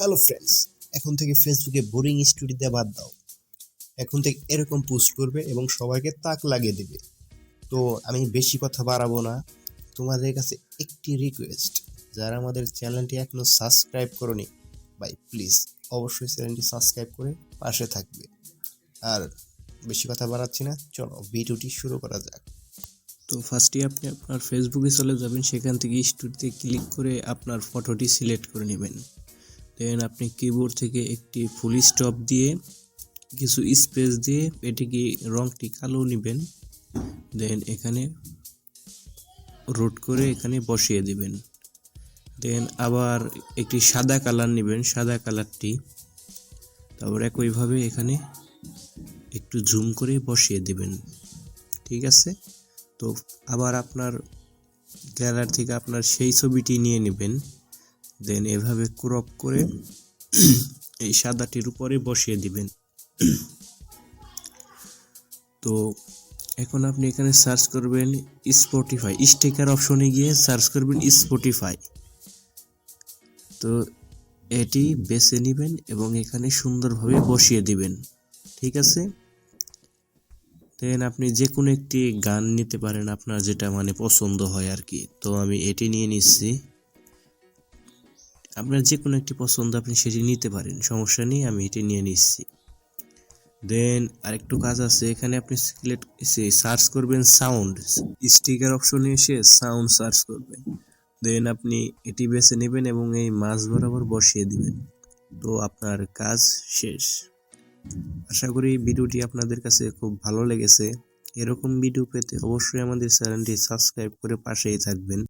Hello friends, এখন থেকে ফেসবুকে বোরিং স্টোরি দেওয়া বাদ দাও। এখন থেকে এরকম পোস্ট করবে এবং সবাইকে তাক লাগিয়ে দেবে। তো আমি বেশি কথা বাড়াবো না, তোমাদের কাছে একটি রিকোয়েস্ট, যারা আমাদের চ্যানেলটি এখনো সাবস্ক্রাইব করোনি ভাই প্লিজ অবশ্যই চ্যানেলটি সাবস্ক্রাইব করে পাশে থাকবে। আর বেশি কথা বাড়াচ্ছি না, চলো ভিডিওটি শুরু করা যাক। তো ফার্স্টে আপনি আপনার ফেসবুকে চলে যাবেন, সেখান থেকে স্টোরিতে ক্লিক করে আপনার ফটোটি সিলেক্ট করে নেবেন। দেন আপনি কিবোর্ড থেকে একটি ফুল স্টপ দিয়ে কিছু স্পেস দিয়ে এটিকে রংটি কালো নেবেন। দেন এখানে রোট করে এখানে বসিয়ে দিবেন। দেন আবার একটি সাদা কালার নেবেন, সাদা কালারটি তারপর একইভাবে এখানে একটু জুম করে বসিয়ে দিবেন। ঠিক আছে, তো আবার আপনার গ্যালারি থেকে আপনার সেই ছবিটি নিয়ে নেবেন। দেন এভাবে ক্রপ করে এই সাদাটির উপরে বসিয়ে দিবেন। তো এখন আপনি এখানে সার্চ করবেন স্পটিফাই, স্টিকার অপশনে গিয়ে সার্চ করবেন স্পটিফাই। তো এটি বেছে নেবেন এবং এখানে সুন্দরভাবে বসিয়ে দিবেন। ঠিক আছে, দেন আপনি যে কোনো একটি গান নিতে পারেন, আপনার যেটা পছন্দ হয় আর কি। তো আমি এটি নিয়ে নিচ্ছি। আপনার যে কোনো একটি পছন্দ আপনি সেটি নিতে পারেন, সমস্যা নেই, আমি এটি নিয়ে নিচ্ছি। দেন আরেকটু কাজ আছে, এখানে আপনি সার্চ করবেন সাউন্ড, স্টিকার অপশনে এসে সাউন্ড সার্চ করবেন। দেন আপনি এটি বেছে নেবেন এবং এই মাঝ বরাবর বসিয়ে দিবেন। তো আপনার কাজ শেষ। আশা করি ভিডিওটি আপনাদের কাছে খুব ভালো লেগেছে। এরকম ভিডিও পেতে অবশ্যই আমাদের চ্যানেলটি সাবস্ক্রাইব করে পাশেই থাকবেন।